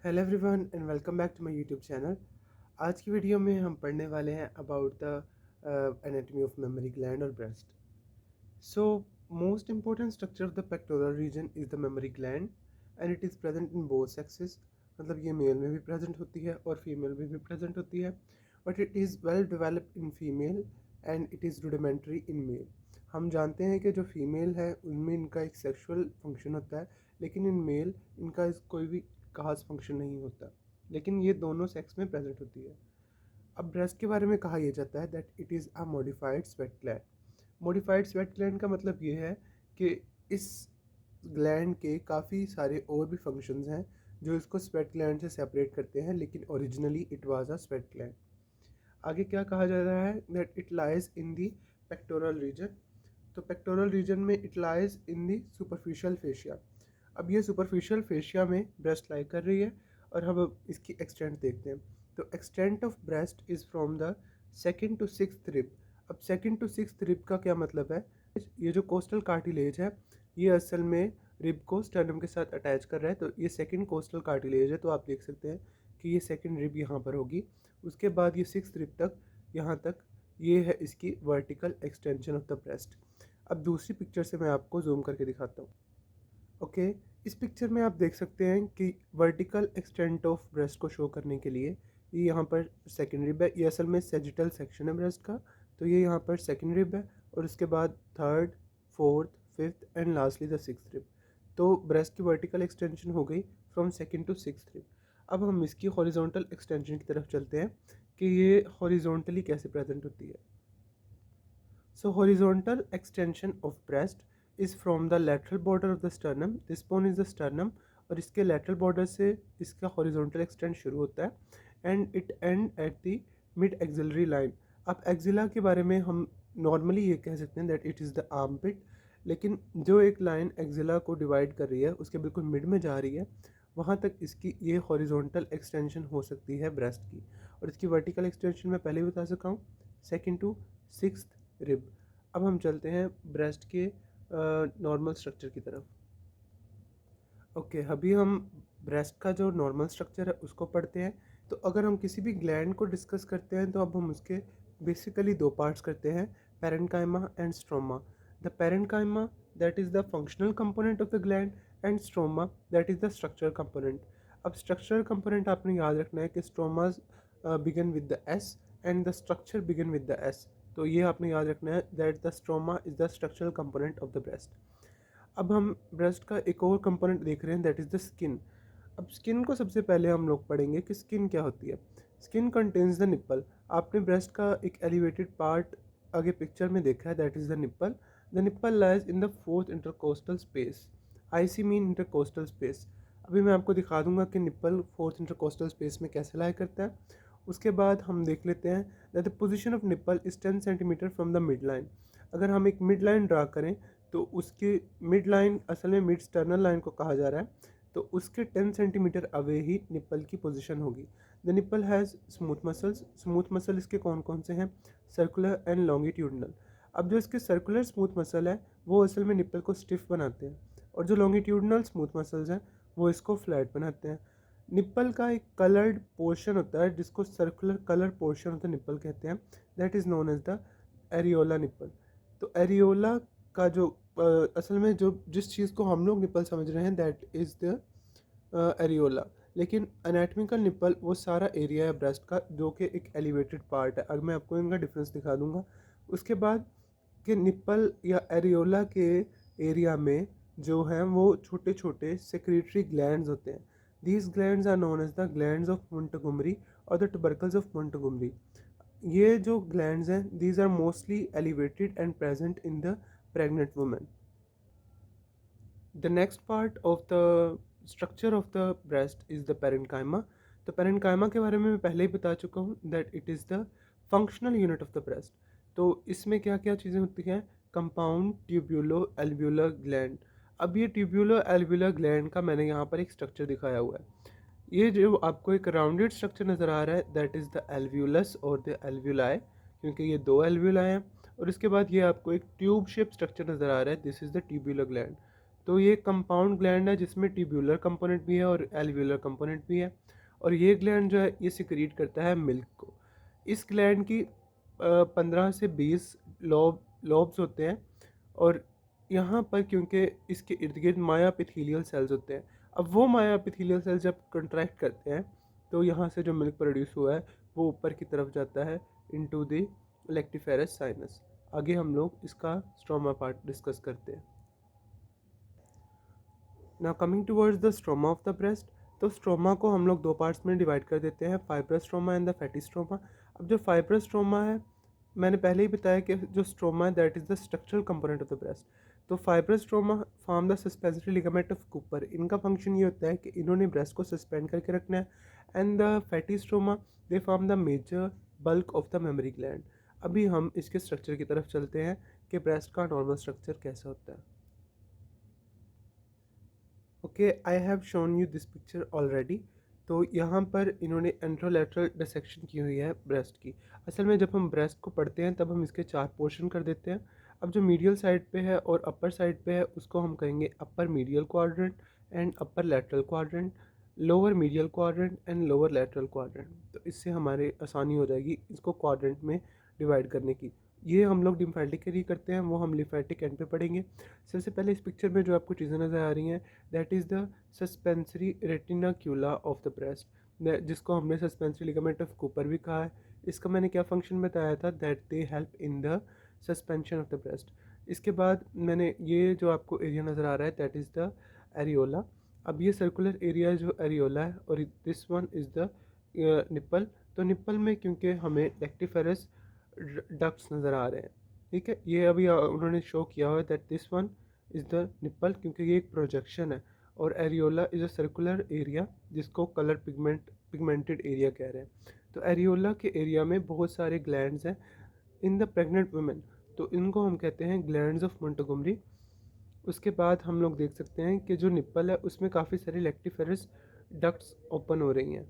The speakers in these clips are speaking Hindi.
Hello everyone and welcome back to my YouTube channel. आज की वीडियो में हम पढ़ने वाले हैं about the anatomy of mammary gland और breast. So most important structure of the pectoral region is the mammary gland and it is present in both sexes. मतलब ये मेल में भी प्रेजेंट होती है और फीमेल में भी प्रेजेंट होती है, but it is well developed in female and it is rudimentary in male. हम जानते हैं कि जो फीमेल है उनमें इनका एक सेक्सुअल फंक्शन होता है, लेकिन इन मेल इनका कोई भी खास फंक्शन नहीं होता, लेकिन ये दोनों सेक्स में प्रेजेंट होती है। अब ब्रेस्ट के बारे में कहा यह जाता है that it is a modified sweat gland. Modified sweat gland का मतलब ये है कि इस ग्लैंड के काफ़ी सारे और भी फंक्शंस हैं जो इसको स्वेट ग्लैंड से सेपरेट करते हैं, लेकिन originally it was a sweat gland. आगे क्या कहा जा रहा है that it lies in the pectoral region. तो पेक्टोरल रीजन में it lies in the superficial fascia. अब ये सुपरफिशियल फेशिया में ब्रेस्ट लाई कर रही है और हम अब इसकी एक्सटेंट देखते हैं। तो extent of breast is from the second to sixth rib. अब सेकेंड टू सिक्स्थ रिब का क्या मतलब है? ये जो कोस्टल कार्टिलेज है ये असल में रिब को स्टर्नम के साथ अटैच कर रहा है, तो ये सेकेंड कोस्टल कार्टिलेज है। तो आप देख सकते हैं कि ये सेकेंड रिब यहाँ पर होगी, उसके बाद ये सिक्स्थ रिब तक, यहाँ तक ये है इसकी vertical extension of the breast. अब दूसरी पिक्चर से मैं आपको जूम करके दिखाता हूँ। ओके, इस पिक्चर में आप देख सकते हैं कि वर्टिकल एक्सटेंट ऑफ ब्रेस्ट को शो करने के लिए ये यहाँ पर सेकेंड रिब है। ये असल में सेजिटल सेक्शन है ब्रेस्ट का, तो ये यहाँ पर सेकेंड रिब है और उसके बाद third, fourth, fifth and lastly the sixth rib. तो ब्रेस्ट की वर्टिकल एक्सटेंशन हो गई from second to sixth rib. अब हम इसकी हॉरिजॉन्टल एक्सटेंशन की तरफ चलते हैं कि ये हॉरिजॉन्टली कैसे प्रेजेंट होती है। So horizontal extension of breast is from the lateral border of the sternum. This bone is the sternum और इसके lateral border से इसका horizontal extend शुरू होता है and it end at the mid axillary line. अब axilla के बारे में हम normally ये कह सकते हैं that it is the armpit, लेकिन जो एक लाइन एक्जिला को डिवाइड कर रही है उसके बिल्कुल मिड में जा रही है, वहाँ तक इसकी ये हॉरिजॉन्टल एक्सटेंशन हो सकती है ब्रेस्ट की। और इसकी वर्टिकल एक्सटेंशन मैं पहले भी बता सका हूँ, सेकेंड टू सिक्स्थ रिब। अब हम चलते हैं ब्रेस्ट के नॉर्मल स्ट्रक्चर की तरफ। ओके, अभी हम ब्रेस्ट का जो नॉर्मल स्ट्रक्चर है उसको पढ़ते हैं। तो अगर हम किसी भी ग्लैंड को डिस्कस करते हैं तो अब हम उसके बेसिकली दो पार्ट्स करते हैं, parenchyma and stroma. The parenchyma that is the functional component of the gland and stroma that is the structural component. अब स्ट्रक्चरल कंपोनेंट आपने याद रखना है कि stromas begin with the S and the structure begin with the S. तो ये आपने याद रखना है that the stroma is the structural component of the breast. अब हम ब्रेस्ट का एक और कंपोनेंट देख रहे हैं दैट इज़ द स्किन। अब स्किन को सबसे पहले हम लोग पढ़ेंगे कि स्किन क्या होती है। Skin contains the nipple. आपने ब्रेस्ट का एक एलिवेटेड पार्ट आगे पिक्चर में देखा है that is the nipple. The nipple lies in the fourth intercostal space. IC mean intercostal space. अभी मैं आपको दिखा दूंगा कि निप्पल फोर्थ इंटरकोस्टल स्पेस में कैसे लाई करता है। उसके बाद हम देख लेते हैं that the position of nipple is 10 centimetre from the mid line. अगर हम एक मिड लाइन ड्रा करें तो उसकी मिड लाइन असल में मिड स्टर्नल लाइन को कहा जा रहा है, तो उसके 10 सेंटीमीटर अवे ही निप्पल की पोजीशन होगी। The nipple has smooth muscles. Smooth muscle इसके कौन कौन से हैं? Circular and longitudinal. अब जो इसके सर्कुलर स्मूथ मसल है वो असल में निप्पल को स्टिफ बनाते हैं, और जो लॉन्गिट्यूडनल स्मूथ मसल्स हैं वो इसको फ्लैट बनाते हैं। निप्पल का एक कलर्ड पोर्शन होता है जिसको circular colour portion of the nipple कहते हैं, that is known as the areola nipple. तो एरियोला का जो असल में जो जिस चीज़ को हम लोग निप्पल समझ रहे हैं दैट इज़ द एरियोला, लेकिन एनाटॉमिकल निप्पल वो सारा एरिया है ब्रेस्ट का जो कि एक एलिवेटेड पार्ट है। अब मैं आपको इनका डिफरेंस दिखा दूंगा। उसके बाद कि निप्पल या एरियोला के एरिया में जो हैं वो छोटे छोटे सेक्रेटरी ग्लैंड्स होते हैं। These glands are known as the glands of Montgomery और द ट्यूबरकल्स ऑफ मोंटगोमरी। ये जो ग्लैंड्स हैं these are mostly elevated and present in the pregnant woman. The next part of the structure of the breast is the parenchyma. तो parenchyma के बारे में मैं पहले ही बता चुका हूँ that it is the functional unit of the breast. तो इसमें क्या क्या चीज़ें होती हैं? Compound tubulo alveolar gland. अब ये ट्यूब्यूलो एल्व्यूलर ग्लैंड का मैंने यहाँ पर एक स्ट्रक्चर दिखाया हुआ है। ये जो आपको एक राउंडेड स्ट्रक्चर नज़र आ रहा है दैट इज़ द एल्व्यूलस और द एल्व्यूलाई, क्योंकि ये दो एल्व्यूलाई हैं। और इसके बाद ये आपको एक ट्यूब शेप स्ट्रक्चर नज़र आ रहा है, this is the tubular gland. तो ये कंपाउंड ग्लैंड है जिसमें ट्यूब्यूलर कंपोनेंट भी है और एल्वियोलर कंपोनेंट भी है। और ये ग्लैंड जो है ये सिक्रीट करता है मिल्क को। इस ग्लैंड की 15 से 20 लॉब्स होते हैं। और यहाँ पर क्योंकि इसके इर्द गिर्द मायोएपिथेलियल सेल्स होते हैं, अब वो मायोएपिथेलियल सेल्स जब कंट्रैक्ट करते हैं तो यहाँ से जो मिल्क प्रोड्यूस हुआ है वो ऊपर की तरफ जाता है इनटू द लेक्टिफेरस साइनस। आगे हम लोग इसका स्ट्रोमा पार्ट डिस्कस करते हैं। Now coming towards the stroma of the breast, तो स्ट्रोमा को हम लोग दो पार्ट्स में डिवाइड कर देते हैं, fibrous stroma and the fatty stroma. अब जो फाइब्रस स्ट्रोमा है, मैंने पहले ही बताया कि जो स्ट्रोमा है that is the structural component of the breast. तो fibrous stroma form the suspensory ligament of Cooper. इनका फंक्शन ये होता है कि इन्होंने ब्रेस्ट को सस्पेंड करके रखना है। And the fatty stroma they form the major bulk of the mammary gland. अभी हम इसके स्ट्रक्चर की तरफ चलते हैं कि ब्रेस्ट का नॉर्मल स्ट्रक्चर कैसा होता है। Okay, I have shown you this picture already. तो यहाँ पर इन्होंने एंट्रोलैटरल डिसेक्शन की हुई है ब्रेस्ट की। असल में जब हम ब्रेस्ट को पढ़ते हैं तब हम इसके 4 पोर्शन कर देते हैं। अब जो मीडियल साइड पे है और अपर साइड पे है उसको हम कहेंगे upper medial quadrant and upper lateral quadrant, lower medial quadrant and lower lateral quadrant. तो इससे हमारे आसानी हो जाएगी इसको क्वाड्रेंट में डिवाइड करने की। ये हम लोग लिम्फेटिकली करते हैं, वो हम लिम्फेटिक एंड पे पढ़ेंगे। सबसे पहले इस पिक्चर में जो आपको चीज़ें नज़र आ रही हैं that is the suspensory retinacula of the breast, जिसको हमने सस्पेंसरी लिगामेंट ऑफ कूपर भी कहा है। इसका मैंने क्या फंक्शन बताया था, that they help in the suspension of the breast. इसके बाद मैंने ये जो आपको एरिया नज़र आ रहा है दैट इज़ द एरियोला। अब ये सर्कुलर एरिया जो एरियोला है और this one is the nipple. तो निप्पल में क्योंकि हमें लेक्टिफेरस डक्ट्स नज़र आ रहे हैं, ठीक है, ये अभी उन्होंने शो किया हुआ है that this one is the nipple, क्योंकि ये एक प्रोजेक्शन है। और areola is a circular area जिसको कलर पिगमेंटेड एरिया कह रहे हैं। तो एरियोला के एरिया में बहुत सारे ग्लैंड्स हैं इन द प्रेग्नेंट वुमेन, तो इनको हम कहते हैं ग्लैंड्स ऑफ मोंटगोमरी। उसके बाद हम लोग देख सकते हैं कि जो निप्पल है उसमें काफ़ी सारी लेक्टिफेरस डक्ट्स ओपन हो रही हैं।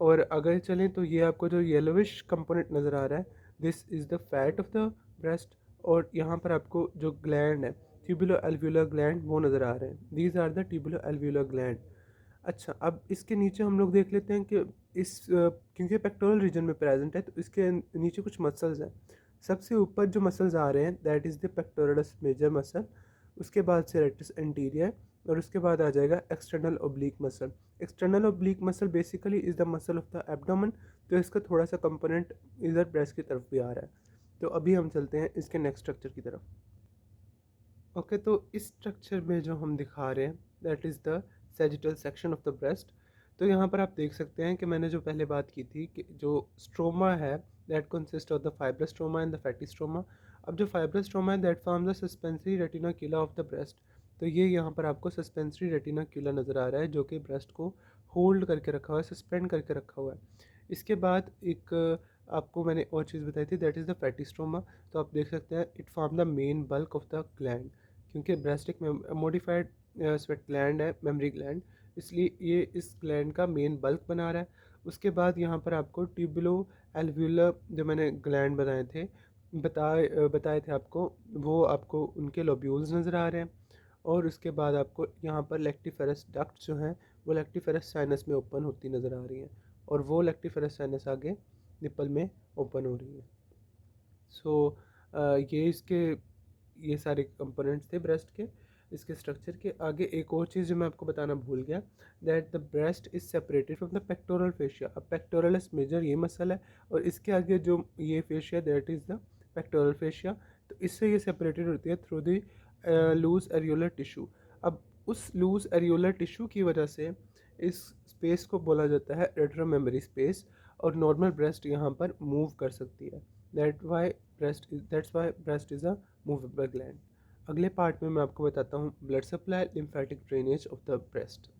और अगर चलें तो ये आपको जो येलोविश कंपोनेंट नज़र आ रहा है this is the fat of the breast. और यहाँ पर आपको जो ग्लैंड है ट्यूबुलो एल्व्यूलर ग्लैंड वो नज़र आ रहे हैं, these are the tubulo alveolar gland. अच्छा, अब इसके नीचे हम लोग देख लेते हैं कि क्योंकि पेक्टोरल रीजन में प्रेजेंट है तो इसके नीचे कुछ मसल्स हैं। सबसे ऊपर जो मसल्स आ रहे हैं that is the pectoralis major muscle, उसके बाद सेरेक्टस एंटीरियर और उसके बाद आ जाएगा external oblique muscle. External oblique muscle basically is the muscle of the abdomen, तो इसका थोड़ा सा कंपोनेंट इधर ब्रेस्ट की तरफ भी आ रहा है। तो अभी हम चलते हैं इसके नेक्स्ट स्ट्रक्चर की तरफ। ओके, तो इस स्ट्रक्चर में जो हम दिखा रहे हैं that is the sagittal section of the breast. तो यहाँ पर आप देख सकते हैं कि मैंने जो पहले बात की थी कि जो स्ट्रोमा है that consist of the fibrous stroma and the fatty stroma. अब जो फाइब्रस स्ट्रोमा है that form the suspensory retinacula of the breast. तो ये यहाँ पर आपको सस्पेंसरी रेटिनाक्यूला नज़र आ रहा है जो कि ब्रेस्ट को होल्ड करके रखा हुआ है, सस्पेंड करके रखा हुआ है। इसके बाद एक आपको मैंने और चीज़ बताई थी that is the fatty stroma. तो आप देख सकते हैं it form the main bulk of the gland, क्योंकि ब्रेस्ट एक मॉडिफाइड स्वेट ग्लैंड है, मेमरी ग्लैंड, इसलिए ये इस ग्लैंड का मेन बल्क बना रहा है। उसके बाद यहाँ पर आपको ट्यूबुलो एल्व्यूलर जो मैंने ग्लैंड बताए थे आपको, वो आपको उनके लोब्यूल्स नज़र आ रहे हैं। और उसके बाद आपको यहाँ पर लेक्टिफेरस डक्ट जो हैं वो लेक्टिफेरस साइनस में ओपन होती नज़र आ रही हैं और वो लेक्टिफेरस साइनस आगे निप्पल में ओपन हो रही है। सो ये इसके ये सारे कंपोनेंट्स थे ब्रेस्ट के, इसके स्ट्रक्चर के। आगे एक और चीज़ जो मैं आपको बताना भूल गया that the breast is separated from the pectoral fascia. अब पेक्टोरलस मेजर ये मसल है और इसके आगे जो ये fascia that is the pectoral fascia. तो इससे ये सेपरेटेड होती है through the loose areolar tissue. अब उस लूज एरियोलर टिश्यू की वजह से इस स्पेस को बोला जाता है रेट्रोमेमोरी स्पेस, और नॉर्मल ब्रेस्ट यहाँ पर मूव कर सकती है। That's why breast is a movable gland. अगले पार्ट में मैं आपको बताता हूँ blood supply, lymphatic drainage of the breast.